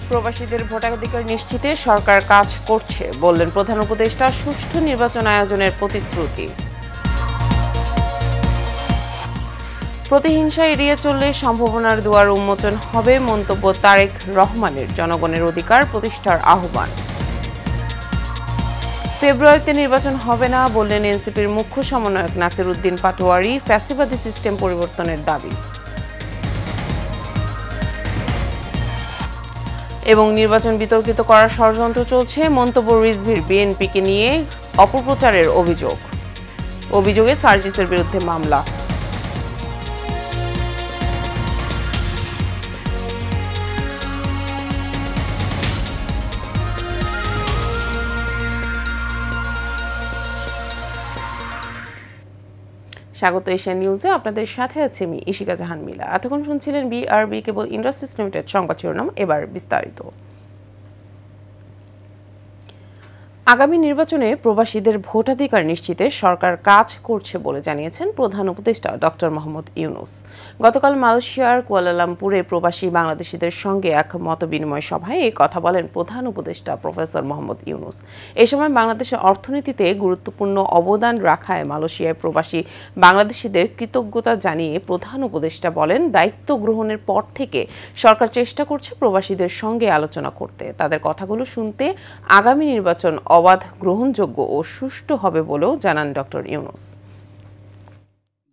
প্রবাসীদের ভোটাধিকার নিশ্চিতে সরকার কাজ করছে বললেন প্রধান উপদেষ্টা। সুষ্ঠু নির্বাচন আয়োজনের প্রতিশ্রুতি। প্রতিহিংসা এড়িয়ে চললে সম্ভাবনার দুয়ার উন্মোচন হবে মন্তব্য তারেক রহমানের। জনগণের অধিকার প্রতিষ্ঠার আহ্বান। ফেব্রুয়ারিতে নির্বাচন হবে না বললেন এনসিপির মুখ্য সমন্বয়ক নাসির উদ্দিন পাটোয়ারি। ফ্যাসিবাদী সিস্টেম পরিবর্তনের দাবি। এবং নির্বাচন বিতর্কিত করার ষড়যন্ত্র চলছে মন্তব্য রিজভির। বিএনপিকে নিয়ে অপপ্রচারের অভিযোগে সার্জিসের বিরুদ্ধে মামলা। স্বাগত এশিয়ান নিউজে, আপনাদের সাথে আছি আমি ইশিকা জাহান মিলা। এতক্ষণ শুনছিলেন বিআরবি কেবল ইন্ডাস্ট্রিজ লিমিটেড সংবাদ শিরোনাম। এবার বিস্তারিত। আগামী নির্বাচনে প্রবাসীদের ভোটাধিকার নিশ্চিতে সরকার কাজ করছে বলে জানিয়েছেন প্রধান উপদেষ্টা ডক্টর মোহাম্মদ ইউনূস। গতকাল মালয়েশিয়ার কুয়ালালামপুরে প্রবাসী বাংলাদেশিদের সঙ্গে এক মতবিনিময় সভায় এই কথা বলেন প্রধান উপদেষ্টা প্রফেসর মোহাম্মদ ইউনূস। এ সময় বাংলাদেশের অর্থনীতিতে গুরুত্বপূর্ণ অবদান রাখায় মালয়েশিয়ায় প্রবাসী বাংলাদেশিদের কৃতজ্ঞতা জানিয়ে প্রধান উপদেষ্টা বলেন, দায়িত্ব গ্রহণের পর থেকে সরকার চেষ্টা করছে প্রবাসীদের সঙ্গে আলোচনা করতে, তাদের কথাগুলো শুনতে। আগামী নির্বাচন অবাধ, গ্রহণযোগ্য ও সুষ্ঠু হবে বলেও জানান ডক্টর ইউনূস।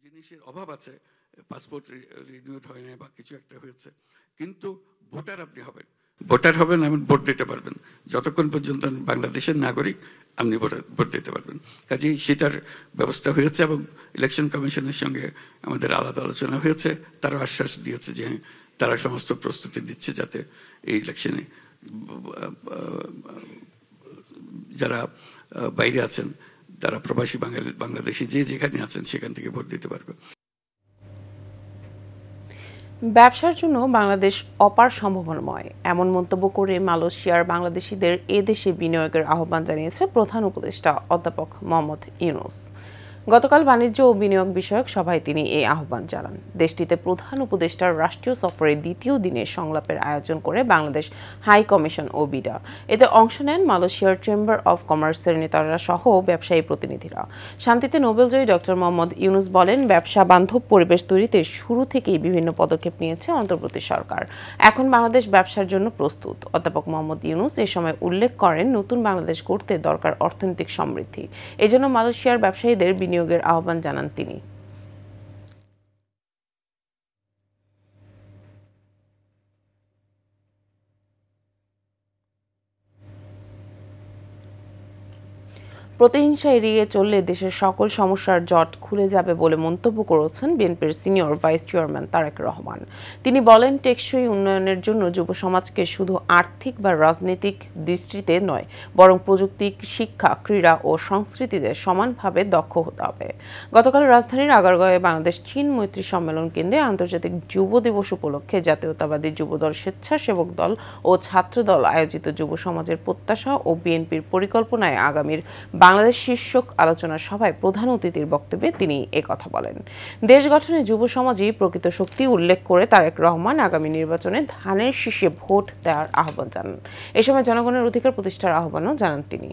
জিনিসের অভাব আছে, পাসপোর্ট রিনিউড হয় না বা কিছু একটা হয়েছে, কিন্তু ভোটার আপনি হবেন, ভোটার হবেন, আপনি ভোট দিতে পারবেন। যতক্ষণ পর্যন্ত বাংলাদেশের নাগরিক আপনি ভোট দিতে পারবেন। কাজেই সেটার ব্যবস্থা হয়েছে এবং ইলেকশন কমিশনের সঙ্গে আমাদের আলাপ আলোচনা হয়েছে। তারা আশ্বাস দিয়েছে যে তারা সমস্ত প্রস্তুতি দিচ্ছে যাতে এই ইলেকশনে যারা বাইরে আছেন, তারা প্রবাসী বাংলাদেশি যে যেখানে আছেন সেখান থেকে ভোট দিতে পারবে। ব্যবসার জন্য বাংলাদেশ অপার সম্ভাবনাময়, এমন মন্তব্য করে মালয়েশিয়ার বাংলাদেশিদের এদেশে বিনিয়োগের আহ্বান জানিয়েছে প্রধান উপদেষ্টা অধ্যাপক মোহাম্মদ ইউনূস। গতকাল বাণিজ্য ও বিনিয়োগ বিষয়ক সভায় তিনি এই আহ্বান জানান। দেশটিতে প্রধান উপদেষ্টার রাষ্ট্রীয় সফরের দ্বিতীয় দিনে সংলাপের আয়োজন করে বাংলাদেশ হাই কমিশন ও বিডা। এতে অংশ নেন মালয়েশিয়ার চেম্বার অব কমার্সের নেতারা সহ ব্যবসায়ী প্রতিনিধিরা। শান্তিতে নোবেলজয়ী ডক্টর মোহাম্মদ ইউনূস বলেন, ব্যবসা বান্ধব পরিবেশ তৈরিতে শুরু থেকেই বিভিন্ন পদক্ষেপ নিয়েছে অন্তর্বর্তী সরকার। এখন বাংলাদেশ ব্যবসার জন্য প্রস্তুত। অধ্যাপক মোহাম্মদ ইউনূস এ সময় উল্লেখ করেন, নতুন বাংলাদেশ গড়তে দরকার অর্থনৈতিক সমৃদ্ধি। এজন্য মালয়েশিয়ার ব্যবসায়ীদের বিনিয়োগের আহ্বান জানান তিনি। প্রতিহিংসা এড়িয়ে চললে দেশের সকল সমস্যার জট খুলে যাবে বলে মন্তব্য করেছেন বিএনপির senior vice chairman Tarique Rahman. তিনি বলেন, টেকসই উন্নয়নের জন্য যুব সমাজকে শুধু আর্থিক বা রাজনৈতিক দৃষ্টিতে নয়, বরং প্রযুক্তি, শিক্ষা, ক্রীড়া ও সংস্কৃতিতে সমানভাবে দক্ষ হতে হবে। গতকাল রাজধানীর আগারগাঁওয়ে বাংলাদেশ চীন মৈত্রী সম্মেলন কেন্দ্রে আন্তর্জাতিক যুব দিবস উপলক্ষে জাতীয়তাবাদী যুবদল, স্বেচ্ছাসেবক দল ও ছাত্রদল আয়োজিত যুব সমাজের প্রত্যাশা ও বিএনপির পরিকল্পনায় আগামীর বাংলাদেশ শীর্ষক আলোচনা সভায় প্রধান অতিথির বক্তব্যে তিনি একথা বলেন। দেশ গঠনে যুব সমাজই প্রকৃত শক্তি উল্লেখ করে তারেক রহমান আগামী নির্বাচনে ধানের শীষে ভোট দেওয়ার আহ্বান জানান। এ সময় জনগণের অধিকার প্রতিষ্ঠার আহ্বানও জানান তিনি।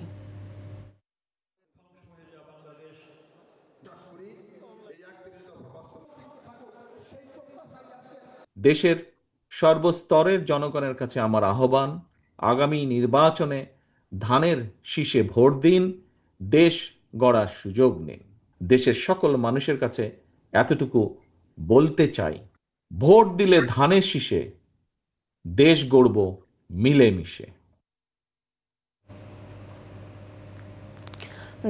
দেশের সর্বস্তরের জনগণের কাছে আমার আহ্বান, আগামী নির্বাচনে ধানের শীষে ভোট দিন, দেশ গড়ার সুযোগ নিন। দেশের সকল মানুষের কাছে এতটুকু বলতে চাই, ভোট দিলে ধানের শীষে, দেশ গড়ব মিলেমিশে।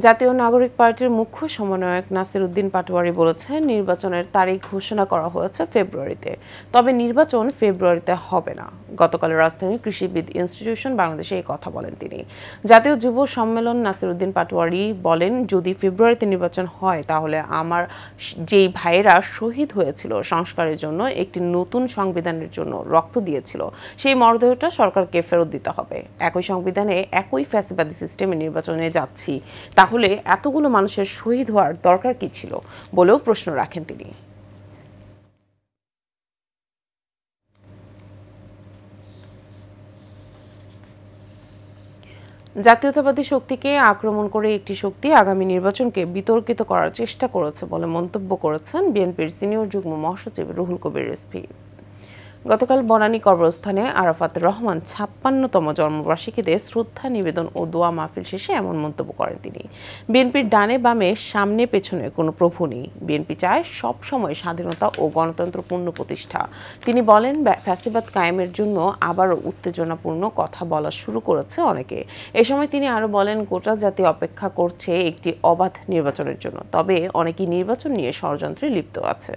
জাতীয় নাগরিক পার্টির মুখ্য সমন্বয়ক নাসির উদ্দিন পাটোয়ারি বলেছেন, নির্বাচনের তারিখ ঘোষণা করা হয়েছে ফেব্রুয়ারিতে, তবে নির্বাচন ফেব্রুয়ারিতে হবে না। গতকাল রাজধানীর কৃষিবিদ ইনস্টিটিউশন বাংলাদেশে এই কথা বলেন তিনি। জাতীয় যুব সম্মেলন নাসির উদ্দিন পাটোয়ারি বলেন, যদি ফেব্রুয়ারিতে নির্বাচন হয় তাহলে আমার যেই ভাইয়েরা শহীদ হয়েছিল সংস্কারের জন্য, একটি নতুন সংবিধানের জন্য রক্ত দিয়েছিল, সেই মরদেহটা সরকারকে ফেরত দিতে হবে। একই সংবিধানে একই ফ্যাসিবাদী সিস্টেমে নির্বাচনে যাচ্ছি, তাহলে এতগুলো মানুষের শহীদ হওয়ার দরকার কি ছিল বলেও প্রশ্ন রাখেন তিনি। জাতীয়তাবাদী শক্তিকে আক্রমণ করে একটি শক্তি আগামী নির্বাচনকে বিতর্কিত করার চেষ্টা করেছে বলে মন্তব্য করেছেন বিএনপির সিনিয়র যুগ্ম মহাসচিব রুহুল কবির রিজভী। গতকাল বনানী কবরস্থানে আরাফাত রহমান ৫৬তম জন্মবার্ষিকীতে শ্রদ্ধা নিবেদন ও দোয়া মাহফিল শেষে এমন মন্তব্য করেন তিনি। বিএনপির ডানে বামে সামনে পেছনে কোনো প্রভু নেই, বিএনপি চায় সব সময় স্বাধীনতা ও গণতন্ত্র পূর্ণ প্রতিষ্ঠা। তিনি বলেন, ফ্যাসিবাদ কায়েমের জন্য আবারও উত্তেজনাপূর্ণ কথা বলা শুরু করেছে অনেকে। এ সময় তিনি আরও বলেন, গোটা জাতি অপেক্ষা করছে একটি অবাধ নির্বাচনের জন্য, তবে অনেকেই নির্বাচন নিয়ে ষড়যন্ত্রে লিপ্ত আছে।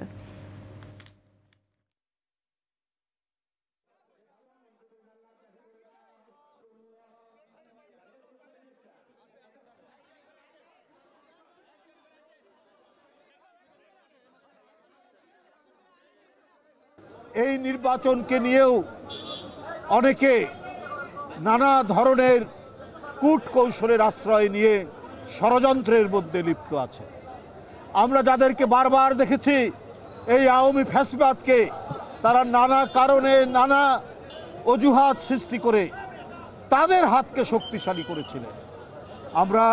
এই নির্বাচনকে নিয়েও অনেকে নানা ধরনের কূটকৌশলের আশ্রয় নিয়ে ষড়যন্ত্রের মধ্যে লিপ্ত আছে। আমরা যাদেরকে বারবার দেখেছি এই আওয়ামী ফ্যাসিবাদকে তারা নানা কারণে নানা অজুহাত সৃষ্টি করে তাদের হাতকে শক্তিশালী করেছিলেন। আমরা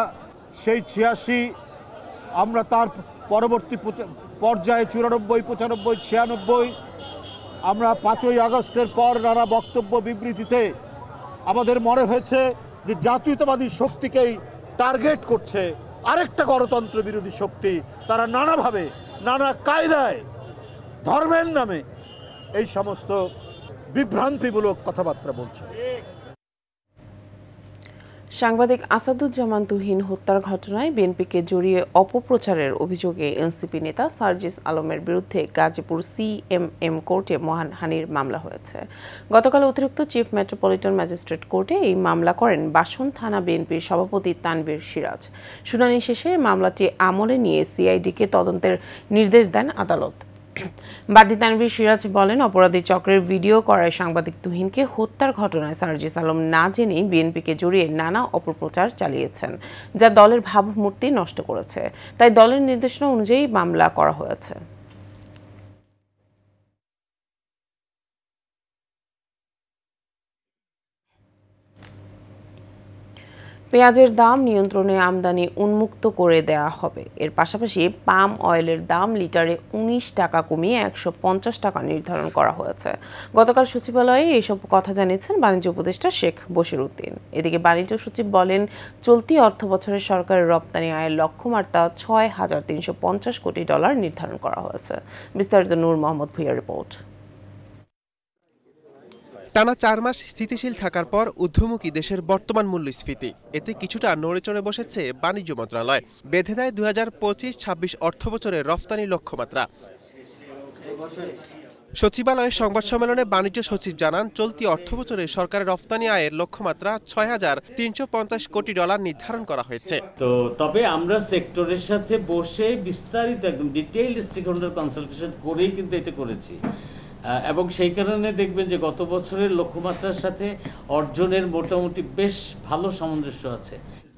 সেই ৮৬, আমরা তার পরবর্তী পর্যায়ে ৯৪, ৯৫, ৯৬ আমরা ৫ই আগস্টের পর নানা বক্তব্য বিবৃতিতে আমাদের মনে হয়েছে যে জাতীয়তাবাদী শক্তিকেই টার্গেট করছে আরেকটা গণতন্ত্র বিরোধী শক্তি। তারা নানাভাবে নানা কায়দায় ধর্মের নামে এই সমস্ত বিভ্রান্তিমূলক কথাবার্তা বলছে। সাংবাদিক আসাদুজ্জামান তুহিন হত্যার ঘটনায় বিএনপিকে জড়িয়ে অপপ্রচারের অভিযোগে এনসিপি নেতা সার্জিস আলমের বিরুদ্ধে গাজীপুর সিএমএম কোর্টে মানহানির মামলা হয়েছে। গতকাল অতিরিক্ত চিফ মেট্রোপলিটন ম্যাজিস্ট্রেট কোর্টে এই মামলা করেন বাসন থানা বিএনপির সভাপতি তানভীর সিরাজ। শুনানি শেষে মামলাটি আমলে নিয়ে সিআইডিকে তদন্তের নির্দেশ দেন আদালত। বাদী তানভীর সিরাজ বলেন, অপরাধী চক্রের ভিডিও করায় সাংবাদিক তুহিনকে হত্যার ঘটনায় সার্জিস আলম না জেনেই বিএনপিকে জড়িয়ে নানা অপপ্রচার চালিয়েছেন, যা দলের ভাবমূর্তি নষ্ট করেছে। তাই দলের নির্দেশনা অনুযায়ী মামলা করা হয়েছে। পেঁয়াজের দাম নিয়ন্ত্রণে আমদানি উন্মুক্ত করে দেওয়া হবে। এর পাশাপাশি পাম অয়েলের দাম লিটারে ১৯ টাকা কমিয়ে ১৫০ টাকা নির্ধারণ করা হয়েছে। গতকাল সচিবালয়ে এইসব কথা জানিয়েছেন বাণিজ্য উপদেষ্টা শেখ বশির উদ্দিন। এদিকে বাণিজ্য সচিব বলেন, চলতি অর্থবছরে সরকারের রপ্তানি আয়ের লক্ষ্যমাত্রা $৬,৩৫০ কোটি নির্ধারণ করা হয়েছে। বিস্তারিত নূর মোহাম্মদ ভূঁইয়ার রিপোর্ট। টানা ৪ মাস স্থিতিশীল থাকার পর ঊর্ধ্বমুখী দেশের বর্তমান মূল্যস্ফীতি, এতে কিছুটা নড়েচড়ে বসেছে বাণিজ্য মন্ত্রণালয়। বেঁধে দেয় ২০২৫-২৬ অর্থবছরের রফতানি লক্ষ্যমাত্রা। সচিবালয়ের সংবাদ সম্মেলনে বাণিজ্য সচিব জানান, চলতি অর্থবছরে সরকারের রফতানি আয়ের লক্ষ্যমাত্রা $৬,৩৫০ কোটি নির্ধারণ করা হয়েছে। তো তবে আমরা সেক্টরের সাথে বসে বিস্তারিত একদম ডিটেইলড স্টেক হোল্ডার কনসালটেশন করেই কিন্তু এটা করেছি, এবং সেই কারণে দেখবেন যে গত বছরের লক্ষ্যমাত্রার সাথে অর্জনের মোটামুটি বেশ ভালো সামঞ্জস্য আছে।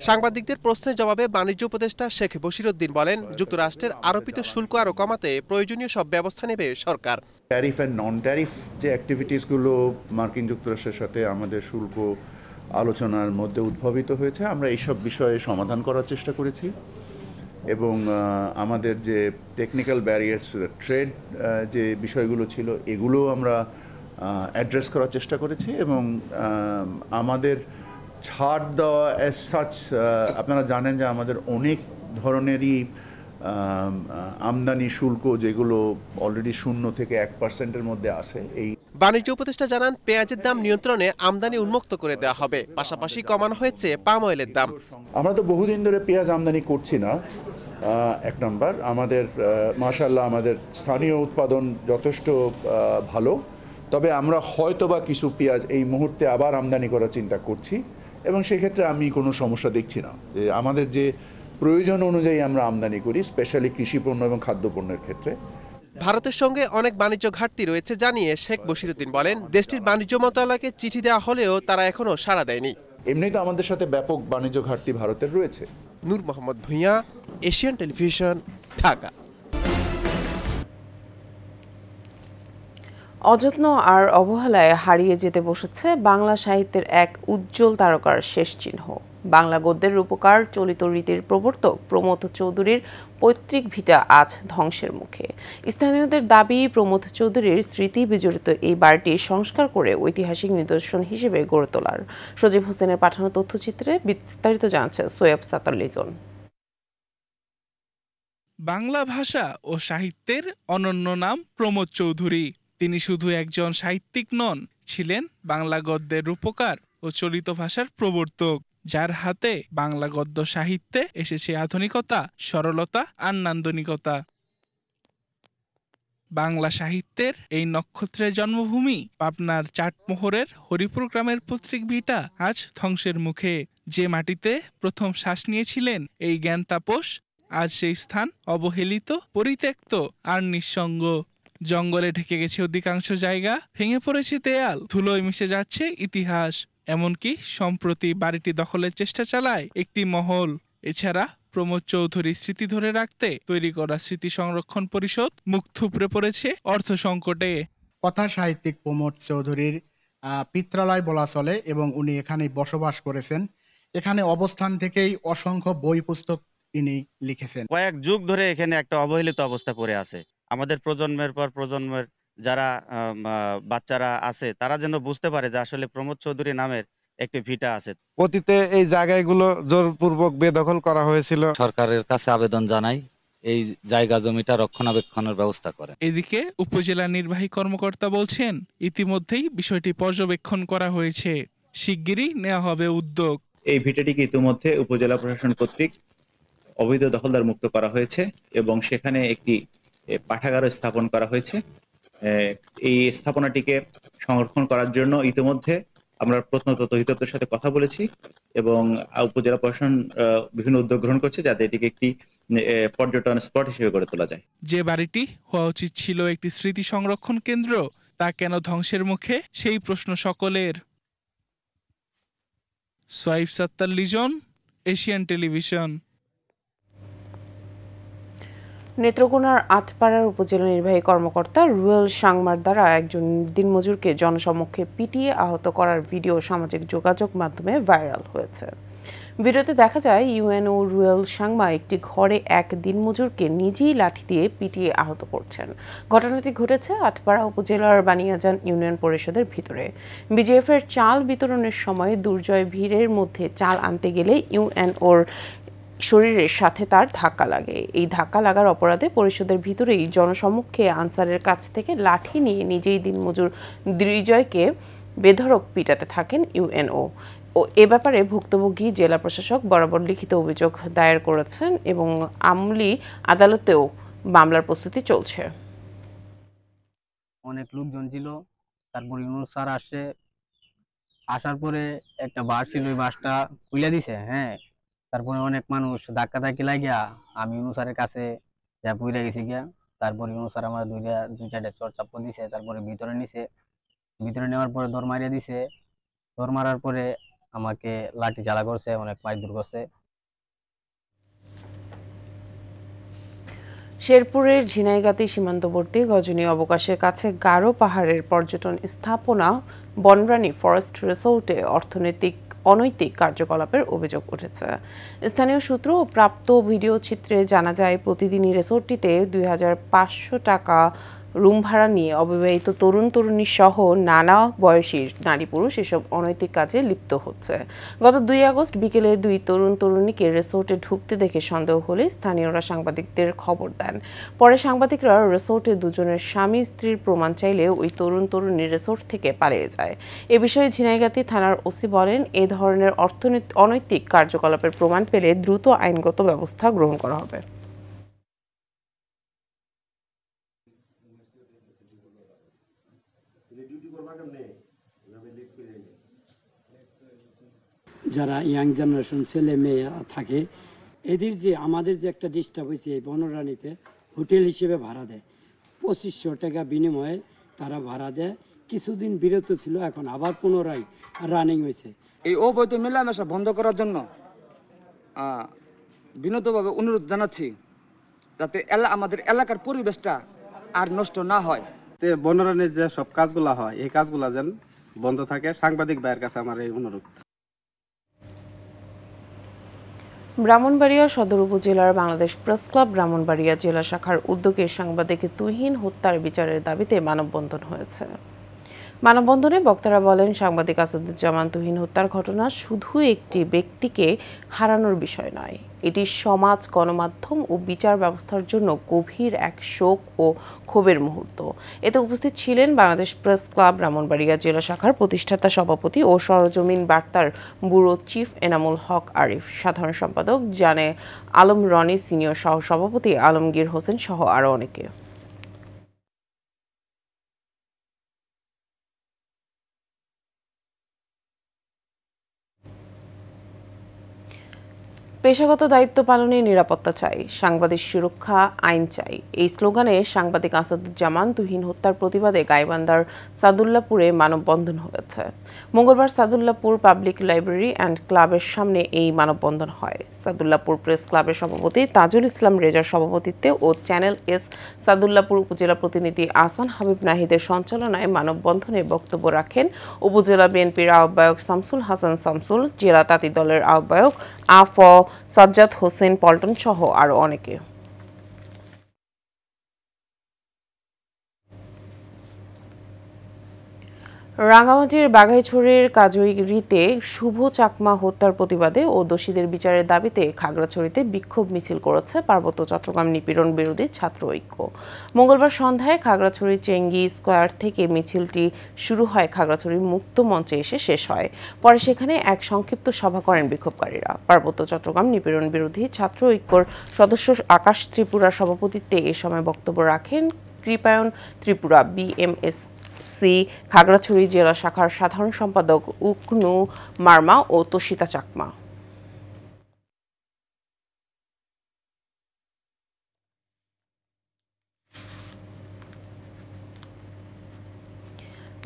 সাংবাদিকদের প্রশ্নের জবাবে বাণিজ্য উপদেষ্টা শেখ বশির উদ্দিন বলেন, যুক্তরাষ্ট্রের আরোপিত শুল্ক আরও কমাতে প্রয়োজনীয় সব ব্যবস্থা নেবে সরকার। ট্যারিফ অ্যান্ড নন ট্যারিফ যে অ্যাক্টিভিটিসগুলো মার্কিন যুক্তরাষ্ট্রের সাথে আমাদের শুল্ক আলোচনার মধ্যে উদ্ভাবিত হয়েছে, আমরা এইসব বিষয়ে সমাধান করার চেষ্টা করেছি এবং আমাদের যে টেকনিক্যাল ব্যারিয়ার্স ট্রেড যে বিষয়গুলো ছিল এগুলো আমরা অ্যাড্রেস করার চেষ্টা করেছি এবং আমাদের ছাড় দেওয়া অ্যাজ সাচ, আপনারা জানেন যে আমাদের অনেক ধরনেরই আমদানি শুল্ক যেগুলো অলরেডি 0 থেকে 1% মধ্যে আসে। এই বাণিজ্য উপদেষ্টা জানান, পেঁয়াজের দাম নিয়ন্ত্রণে আমদানি উন্মুক্ত করে দেওয়া হবে, পাশাপাশি কমানো হয়েছে পাম অয়েলের দাম। আমরা তো বহুদিন ধরে পেঁয়াজ আমদানি করছি না। এক নম্বর, আমাদের মাশাআল্লাহ আমাদের স্থানীয় উৎপাদন যথেষ্ট ভালো, তবে আমরা হয়তোবা কিছু পেঁয়াজ এই মুহূর্তে আবার আমদানি করার চিন্তা করছি এবং সেক্ষেত্রে আমি কোনো সমস্যা দেখছি না। যে আমাদের যে প্রয়োজন অনুযায়ী আমরা আমদানি করি, স্পেশালি কৃষিপণ্য এবং খাদ্যপণ্যের ক্ষেত্রে। ভারতের সঙ্গে অনেক বাণিজ্য ঘাটতি রয়েছে জানিয়ে শেখ বশির উদ্দিন বলেন, দেশটির বাণিজ্য মন্ত্রণালয়কে চিঠি দেওয়া হলেও তারা এখনো সাড়া দেয়নি। এমনি তো আমাদের সাথে ব্যাপক বাণিজ্য ঘাটতি ভারতের রয়েছে। নূর মোহাম্মদ ভূঁইয়া, এশিয়ান টেলিভিশন, ঢাকা। অযত্ন আর অবহেলায় হারিয়ে যেতে বসেছে বাংলা সাহিত্যের এক উজ্জ্বল তারকার শেষ চিহ্ন। বাংলা গদ্যের রূপকার চলিত রীতির প্রবর্তক প্রমথ চৌধুরীর পৈতৃক ভিটা আজ ধ্বংসের মুখে। স্থানীয়দের দাবি, প্রমথ চৌধুরীর স্মৃতি বিজড়িত এই বাড়িটি সংস্কার করে ঐতিহাসিক নিদর্শন হিসেবে গড়ে তোলার। সজীব হোসেনের পাঠানো তথ্যচিত্রে বিস্তারিত জানছে সৈয়দ সাত্তার লিজন। বাংলা ভাষা ও সাহিত্যের অনন্য নাম প্রমথ চৌধুরী। তিনি শুধু একজন সাহিত্যিক নন, ছিলেন বাংলা গদ্যের রূপকার ও চলিত ভাষার প্রবর্তক, যার হাতে বাংলা গদ্য সাহিত্যে এসেছে আধুনিকতা, সরলতা আর নান্দনিকতা। বাংলা সাহিত্যের এই নক্ষত্রের জন্মভূমি পাবনার চাটমোহরের হরিপুর গ্রামের পৈতৃক ভিটা আজ ধ্বংসের মুখে। যে মাটিতে প্রথম শ্বাস নিয়েছিলেন এই জ্ঞান তাপস, আজ সেই স্থান অবহেলিত, পরিত্যক্ত আর নিঃসঙ্গ। জঙ্গলে ঢেকে গেছে অধিকাংশ জায়গা, ভেঙে পড়েছে দেয়াল, ধুলোয় মিশে যাচ্ছে ইতিহাস। এমনকি সম্প্রতি বাড়িটি দখলের চেষ্টা চালায় একটি মহল। এছাড়া প্রমথ চৌধুরীর স্মৃতি ধরে রাখতে তৈরি করা স্মৃতি সংরক্ষণ পরিষদ মুখ থুবড়ে পড়েছে অর্থ সংকটে। কথা সাহিত্যিক প্রমথ চৌধুরীর পিত্রালয় বলা চলে এবং উনি এখানে বসবাস করেছেন। এখানে অবস্থান থেকেই অসংখ্য বই পুস্তক ইনি লিখেছেন। কয়েক যুগ ধরে এখানে একটা অবহেলিত অবস্থা পড়ে আছে। আমাদের প্রজন্মের পর প্রজন্মের যারা বাচ্চারা আছে তারা যেন বুঝতে পারে যে আসলে প্রমথ চৌধুরী নামের একটি ভিটা আছে। অতীতে এই জায়গাগুলো জোরপূর্বক বেদখল করা হয়েছিল। সরকারের কাছে আবেদন জানাই এই জায়গা জমিটা রক্ষণাবেক্ষণের ব্যবস্থা করে। এদিকে উপজেলা নির্বাহী কর্মকর্তা বলছেন, ইতিমধ্যেই বিষয়টি পর্যবেক্ষণ করা হয়েছে, শিগগিরই নেওয়া হবে উদ্যোগ। এই ভিটাটিকে ইতিমধ্যে উপজেলা প্রশাসন কর্তৃক অবৈধ দখলদার মুক্ত করা হয়েছে এবং সেখানে একটি পাঠাগার স্থাপন করা হয়েছে। এই স্থাপনাটিকে সংরক্ষণ করার জন্য ইতিমধ্যে আমরা প্রত্নতত্ত্ব অধিদপ্তরের সাথে কথা বলেছি এবং উপজেলা প্রশাসন বিভিন্ন উদ্যোগ গ্রহণ করছে যাতে এটিকে একটি পর্যটন স্পট হিসেবে গড়ে তোলা যায়। যে বাড়িটি হওয়া উচিত ছিল একটি স্মৃতি সংরক্ষণ কেন্দ্র, তা কেন ধ্বংসের মুখে, সেই প্রশ্ন সকলের। Syed Sattar Lizon, Asian television. নেত্রকোনার আটপাড়ার উপজেলা নির্বাহী কর্মকর্তা রুয়েল সাংমার দ্বারা একজন দিনমজুরকে জনসমক্ষে পিটিয়ে আহত করার ভিডিও সামাজিক যোগাযোগ মাধ্যমে ভাইরাল হয়েছে। ভিডিওতে দেখা যায় ইউএনও রুয়েল সাংমা একটি ঘরে এক দিনমজুরকে নিজেই লাঠি দিয়ে পিটিয়ে আহত করছেন। ঘটনাটি ঘটেছে আটপাড়া উপজেলার বানিয়াজান ইউনিয়ন পরিষদের ভিতরে। বিজিএফের চাল বিতরণের সময় দুর্জয় ভিড়ের মধ্যে চাল আনতে গেলে ইউএনওর শরীরের সাথে তার ধাক্কা লাগে। এই ধাক্কা লাগার অপরাধে পরিষদের ভিতরেই জনসমক্ষে আনসারের কাছ থেকে লাঠি নিয়ে নিজেই দিনমজুর দুর্জয়কে বেধড়ক পিটাতে থাকেন ইউএনও। এ ব্যাপারে ভুক্তভোগী জেলা প্রশাসক বরাবর লিখিত অভিযোগ দায়ের করেছেন এবং আমলি আদালতেও মামলার প্রস্তুতি চলছে। অনেক লোকজন ছিল, তারপর ইউনুস স্যার আসে, আসার পরে একটা বাস ছিল, ওই বাসটা খুলে দিছে। তারপরে অনেক মানুষ ধাক্কাধাক্কি লাগিয়া আমি ইউনুস স্যারের কাছে যা পুইরা গেছি গিয়া। তারপর ইউনুস স্যার আমার দুই চারটা চড় চাপ্পল দিছে, তারপরে ভিতরে নিছে। ভিতরে নেওয়ার পরে দৌড় মারিয়ে দিছে। দৌড় মারার পরে আমাকে লাঠি চালা করছে, অনেক মারধর করছে। শেরপুরের ঝিনাইগাতি সীমান্তবর্তী গজনী অবকাশের কাছে গারো পাহাড়ের পর্যটন স্থাপনা বনরানী ফরেস্ট রিসোর্টে অনৈতিক কার্যকলাপের অভিযোগ উঠেছে। স্থানীয় সূত্র ও প্রাপ্ত ভিডিও চিত্রে জানা যায়, প্রতিদিনই রিসোর্টটিতে 2500 টাকা রুম ভাড়া নিয়ে অবিবাহিত তরুণ তরুণী সহ নানা বয়সী নারী পুরুষ এসব অনৈতিক কাজে লিপ্ত হচ্ছে। গত 2 আগস্ট বিকেলে 2 তরুণ তরুণীকে রিসোর্টে ঢুকতে দেখে সন্দেহ হলে স্থানীয়রা সাংবাদিকদের খবর দেন। পরে সাংবাদিকরা রিসোর্টে দুজনের স্বামী স্ত্রীর প্রমাণ চাইলে ওই তরুণ তরুণী রিসোর্ট থেকে পালিয়ে যায়। এ বিষয়ে ঝিনাইগাতি থানার ওসি বলেন, এ ধরনের অনৈতিক কার্যকলাপের প্রমাণ পেলে দ্রুত আইনগত ব্যবস্থা গ্রহণ করা হবে। যারা ইয়াং জেনারেশন ছেলে মেয়ে থাকে, এদের যে আমাদের যে একটা ডিস্টার্ব হয়েছে, এই বনরানীতে হোটেল হিসেবে ভাড়া দেয় 2500 টাকা বিনিময়ে তারা ভাড়া দেয়। কিছুদিন বিরত ছিল, এখন আবার পুনরায় রানিং হয়েছে। এই অবৈধ মেলামেশা বন্ধ করার জন্য বিনীতভাবে অনুরোধ জানাচ্ছি, যাতে আমাদের এলাকার পরিবেশটা আর নষ্ট না হয়। বনরানীর যে সব কাজগুলা হয়, এই কাজগুলা যেন বন্ধ থাকে। সাংবাদিক ভাইয়ের কাছে আমার এই অনুরোধ। ব্রাহ্মণবাড়িয়া সদর উপজেলার বাংলাদেশ প্রেস ক্লাব ব্রাহ্মণবাড়িয়া জেলা শাখার উদ্যোগে সাংবাদিক তুহিন হত্যার বিচারের দাবিতে মানববন্ধন হয়েছে। মানববন্ধনে বক্তারা বলেন, সাংবাদিক আসাদুজ্জামান তুহিন হত্যার ঘটনা শুধু একটি ব্যক্তিকে হারানোর বিষয় নয়, এটি সমাজ, গণমাধ্যম ও বিচার ব্যবস্থার জন্য গভীর এক শোক ও ক্ষোভের মুহূর্ত। এতে উপস্থিত ছিলেন বাংলাদেশ প্রেস ক্লাব ব্রাহ্মণবাড়িয়া জেলা শাখার প্রতিষ্ঠাতা সভাপতি ও সরজমিন বার্তার ব্যুরো চিফ এনামুল হক আরিফ, সাধারণ সম্পাদক জানে আলম রনি, সিনিয়র সহ সভাপতি আলমগীর হোসেন সহ আরও অনেকে। পেশাগত দায়িত্ব পালনে নিরাপত্তা চাই, সাংবাদিক সুরক্ষা, আইন চাই, এই স্লোগানে সাংবাদিক আসাদুজ্জামান তুহিন হত্যার প্রতিবাদে গাইবান্ধার সাদুল্লাপুরে মানববন্ধন হয়েছে। মঙ্গলবার সাদুল্লাপুর পাবলিক লাইব্রেরি অ্যান্ড ক্লাবের সামনে এই মানববন্ধন হয়। সাদুল্লাপুর প্রেস ক্লাবের সভাপতি তাজুল ইসলাম রেজার সভাপতিত্বে ও চ্যানেল এস সাদুল্লাপুর উপজেলা প্রতিনিধি আহসান হাবিব নাহিদের সঞ্চালনায় মানববন্ধনে বক্তব্য রাখেন উপজেলা বিএনপির আহ্বায়ক শামসুল হাসান শামসুল, জেলা তাঁতি দলের আহ্বায়ক আফ সাজ্জাদ হোসেন পল্টন সহ আরো অনেকে। রাঙ্গামাটির বাঘাইছড়ির কাজইরিতে শুভ চাকমা হত্যার প্রতিবাদে ও দোষীদের বিচারের দাবিতে খাগড়াছড়িতে বিক্ষোভ মিছিল করেছে পার্বত্য চট্টগ্রাম নিপীড়ন বিরোধী ছাত্র ঐক্য। মঙ্গলবার সন্ধ্যায় খাগড়াছড়ি চেঙ্গি স্কয়ার থেকে মিছিলটি শুরু হয়, খাগড়াছড়ি মুক্ত মঞ্চে এসে শেষ হয়। পরে সেখানে এক সংক্ষিপ্ত সভা করেন বিক্ষোভকারীরা। পার্বত্য চট্টগ্রাম নিপীড়ন বিরোধী ছাত্র ঐক্যর সদস্য আকাশ ত্রিপুরার সভাপতিত্বে এ সময় বক্তব্য রাখেন কৃপায়ন ত্রিপুরা বিএমএস খাগড়াছড়ি জেলা শাখার সাধারণ সম্পাদক উকনু মার্মা ও তোষিতা চাকমা।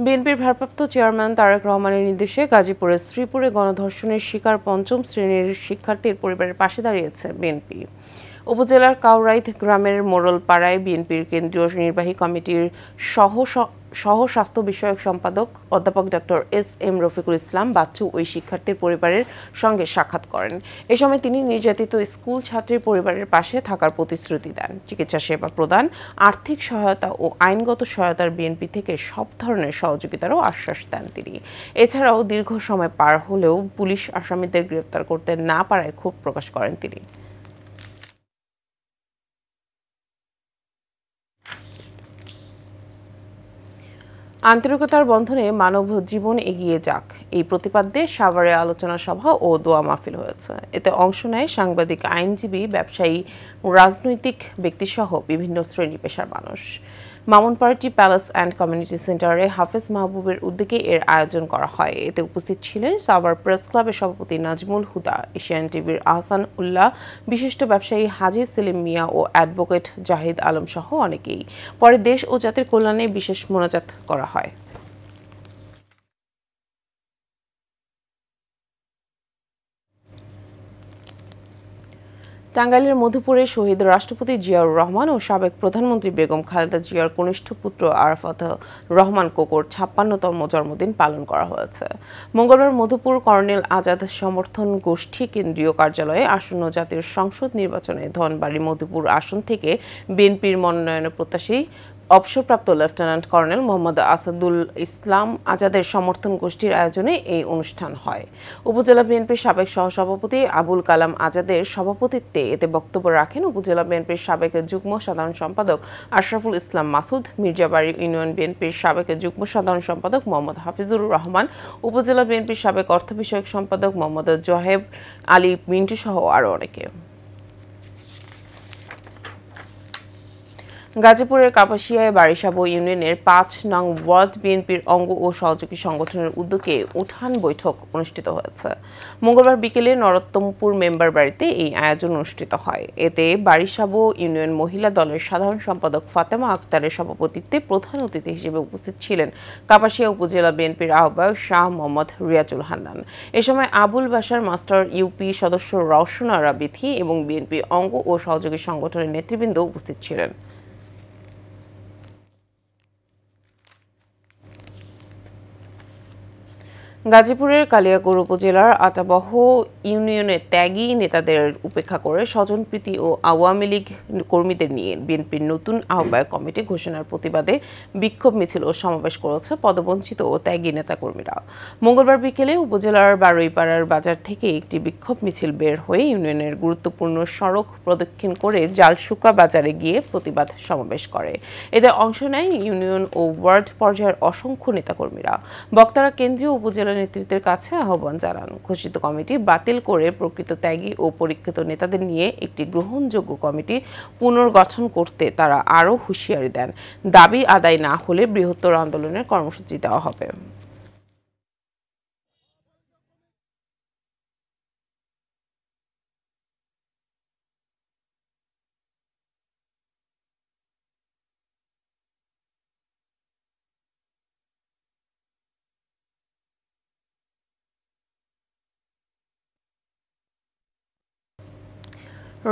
বিএনপির ভারপ্রাপ্ত চেয়ারম্যান তারেক রহমানের নির্দেশে গাজীপুরের শ্রীপুরে গণধর্ষণের শিকার পঞ্চম শ্রেণীর শিক্ষার্থীর পরিবারের পাশে দাঁড়িয়েছে বিএনপি। উপজেলার কাউরাইত গ্রামের মোড়লপাড়ায় বিএনপির কেন্দ্রীয় নির্বাহী কমিটির সহ স্বাস্থ্য বিষয়ক সম্পাদক অধ্যাপক ডক্টর এস.এম. রফিকুল ইসলাম বাচ্চু ওই শিক্ষার্থীর পরিবারের সঙ্গে সাক্ষাৎ করেন। এ সময় তিনি নির্যাতিত স্কুল ছাত্রীর পরিবারের পাশে থাকার প্রতিশ্রুতি দেন। চিকিৎসা সেবা প্রদান, আর্থিক সহায়তা ও আইনগত সহায়তার বিএনপি থেকে সব ধরনের সহযোগিতারও আশ্বাস দেন তিনি। এছাড়াও দীর্ঘ সময় পার হলেও পুলিশ আসামিদের গ্রেফতার করতে না পারায় ক্ষোভ প্রকাশ করেন তিনি। আন্তরিকতার বন্ধনে মানব জীবন এগিয়ে যাক, এই প্রতিপাদ্যে সাভারে আলোচনা সভা ও দোয়া মাহফিল হয়েছে। এতে অংশ নেয় সাংবাদিক, আইনজীবী, ব্যবসায়ী, রাজনৈতিক ব্যক্তিসহ বিভিন্ন শ্রেণী পেশার মানুষ। মামুনপাড়াটি প্যালেস অ্যান্ড কমিউনিটি সেন্টারে হাফেজ মাহবুবের উদ্যোগে এর আয়োজন করা হয়। এতে উপস্থিত ছিলেন সাভার প্রেস ক্লাবের সভাপতি নাজমুল হুদা, এশিয়ান টিভির আহসান উল্লাহ, বিশিষ্ট ব্যবসায়ী হাজি সেলিম মিয়া ও অ্যাডভোকেট জাহিদ আলম সহ অনেকেই। পরে দেশ ও জাতির কল্যাণে বিশেষ মোনাজাত করা হয়। টাঙ্গাইলের মধুপুরে শহীদ রাষ্ট্রপতি জিয়াউর রহমান ও সাবেক প্রধানমন্ত্রী বেগম খালেদা জিয়ার কনিষ্ঠ পুত্র আরাফাত রহমান কোকোর 56তম জন্মদিন পালন করা হয়েছে। মঙ্গলবার মধুপুর কর্নেল আজাদ সমর্থন গোষ্ঠী কেন্দ্রীয় কার্যালয়ে আসন্ন জাতীয় সংসদ নির্বাচনে ধনবাড়ী মধুপুর আসন থেকে বিএনপির মনোনয়ন প্রত্যাশী অবসরপ্রাপ্ত লেফটেন্যান্ট কর্নেল মোহাম্মদ আসাদুল ইসলাম আজাদের সমর্থন গোষ্ঠীর আয়োজনে এই অনুষ্ঠান হয়। উপজেলা বিএনপির সাবেক সহসভাপতি আবুল কালাম আজাদের সভাপতিত্বে এতে বক্তব্য রাখেন উপজেলা বিএনপির সাবেক যুগ্ম সাধারণ সম্পাদক আশরাফুল ইসলাম মাসুদ, মির্জাবাড়ি ইউনিয়ন বিএনপির সাবেক যুগ্ম সাধারণ সম্পাদক মোহাম্মদ হাফিজুর রহমান, উপজেলা বিএনপির সাবেক অর্থ বিষয়ক সম্পাদক মোহাম্মদ জোহেব আলী মিন্টু সহ আরও অনেকে। গাজীপুরের কাপাসিয়ায় বারিশাবো ইউনিয়নের ৫ নং ওয়ার্ড বিএনপির অঙ্গ ও সহযোগী সংগঠনের উদ্যোগে উঠান বৈঠক অনুষ্ঠিত হয়েছে। মঙ্গলবার বিকেলে নরোত্তমপুর মেম্বার বাড়িতে এই আয়োজন অনুষ্ঠিত হয়। এতে বারিশাবো ইউনিয়ন মহিলা দলের সাধারণ সম্পাদক ফাতেমা আক্তারের সভাপতিত্বে প্রধান অতিথি হিসেবে উপস্থিত ছিলেন কাপাসিয়া উপজেলা বিএনপির আহ্বায়ক শাহ মোহাম্মদ রিয়াজুল হান্নান। এ সময় আবুল বাশার মাস্টার, ইউপি সদস্য রওশন আরা বিথি এবং বিএনপি অঙ্গ ও সহযোগী সংগঠনের নেতৃবৃন্দ উপস্থিত ছিলেন। গাজীপুরের কালিয়াকৈর উপজেলার আটাবহ ইউনিয়নের ত্যাগী নেতাদের উপেক্ষা করে স্বজনপ্রীতি ও আওয়ামী লীগ কর্মীদের নিয়ে বিএনপির নতুন আহ্বায়ক কমিটি ঘোষণার প্রতিবাদে বিক্ষোভ মিছিল ও সমাবেশ করেছে পদবঞ্চিত ও ত্যাগী নেতাকর্মীরা। মঙ্গলবার বিকেলে উপজেলার বারুইপাড়ার বাজার থেকে একটি বিক্ষোভ মিছিল বের হয়ে ইউনিয়নের গুরুত্বপূর্ণ সড়ক প্রদক্ষিণ করে জালশুকা বাজারে গিয়ে প্রতিবাদ সমাবেশ করে। এতে অংশ নেয় ইউনিয়ন ও ওয়ার্ড পর্যায়ের অসংখ্য নেতাকর্মীরা। বক্তারা কেন্দ্রীয় উপজেলা নেতৃত্বের কাছে আহ্বান জানান ঘোষিত কমিটি বাতিল করে প্রকৃত ত্যাগী ও পরীক্ষিত নেতাদের নিয়ে একটি গ্রহণযোগ্য কমিটি পুনর্গঠন করতে তারা আরও হুঁশিয়ারি দেন। দাবি আদায় না হলে বৃহত্তর আন্দোলনের কর্মসূচি দেওয়া হবে।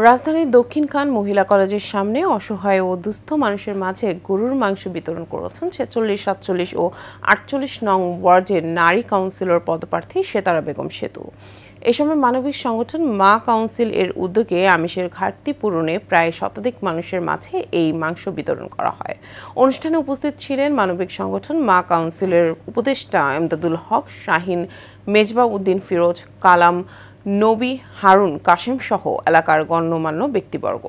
রাজধানীর দক্ষিণখান মহিলা কলেজের সামনে অসহায় ও দুস্থ মানুষের মাঝে গরুর মাংস বিতরণ করেছেন 46, 47 ও 48 নং ওয়ার্ডের নারী কাউন্সিলর পদপ্রার্থী সেতারা বেগম সেতু। এ সময় মানবিক সংগঠন মা কাউন্সিল এর উদ্যোগে আমিষের ঘাটতি পূরণে প্রায় শতাধিক মানুষের মাঝে এই মাংস বিতরণ করা হয়। অনুষ্ঠানে উপস্থিত ছিলেন মানবিক সংগঠন মা কাউন্সিলের উপদেষ্টা এমদাদুল হক, শাহিন, মেজবা উদ্দিন ফিরোজ, কালাম, নবী, হারুন, কাশেম সহ এলাকার গণ্যমান্য ব্যক্তিবর্গ।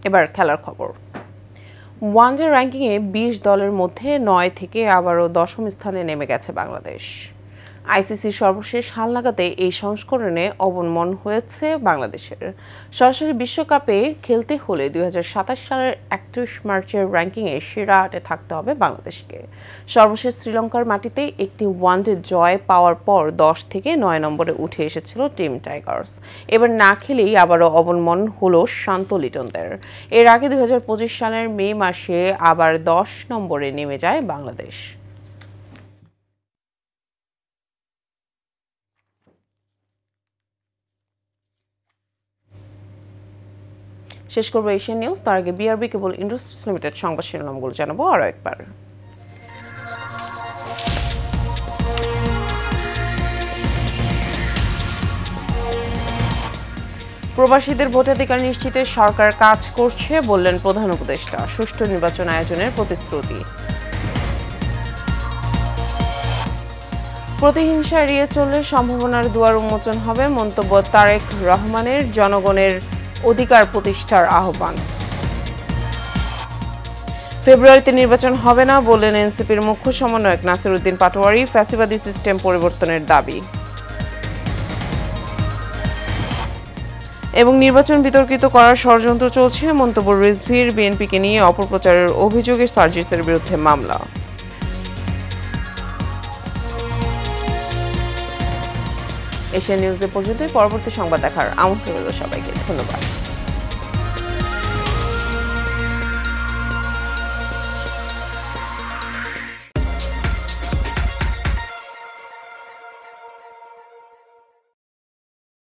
এবার খেলার খবর। ওয়ানডে র্যাঙ্কিংয়ে 20 দলের মধ্যে 9 থেকে আবারও 10ম স্থানে নেমে গেছে বাংলাদেশ। আইসিসির সর্বশেষ হালনাগাদে এই সংস্করণে অবনমন হয়েছে বাংলাদেশের। সরাসরি বিশ্বকাপে খেলতে হলে 2027 সালের 31 মার্চের র্যাঙ্কিংয়ে সেরা 8-এ থাকতে হবে বাংলাদেশকে। সর্বশেষ শ্রীলঙ্কার মাটিতে একটি ওয়ানডে জয় পাওয়ার পর 10 থেকে 9 নম্বরে উঠে এসেছিল টিম টাইগার্স। এবার না খেলেই আবারও অবনমন হলো শান্ত লিটনদের। এর আগে 2025 সালের মে মাসে আবার 10 নম্বরে নেমে যায় বাংলাদেশ। শেষ করবো এশিয়ান নিউজ। তার আগে বিআরবি কেবল ইন্ডাস্ট্রিজ লিমিটেড সংবাদ শিরোনামগুলো জানাবো আরও একবার। প্রবাসীদের ভোটাধিকার নিশ্চিতে সরকার কাজ করছে বললেন প্রধান উপদেষ্টা। সুষ্ঠু নির্বাচন আয়োজনের প্রতিশ্রুতি। প্রতিহিংসা এড়িয়ে চললে সম্ভাবনার দুয়ার উন্মোচন হবে মন্তব্য তারেক রহমানের। জনগণের অধিকার প্রতিষ্ঠার আহ্বান। ফেব্রুয়ারিতে নির্বাচন হবে না বললেন এনসিপির মুখ্য সমন্বয়ক নাসির উদ্দিন পাটোয়ারি। ফ্যাসিবাদী সিস্টেম পরিবর্তনের দাবি। এবং নির্বাচন বিতর্কিত করার ষড়যন্ত্র চলছে মন্তব্য রিজভির। বিএনপিকে নিয়ে অপপ্রচারের অভিযোগে সার্জিসের বিরুদ্ধে মামলা। এশিয়ান নিউজে পর্যন্ত পরবর্তী সংবাদ দেখার আমন্ত্রণ রইল সবাইকে। ধন্যবাদ।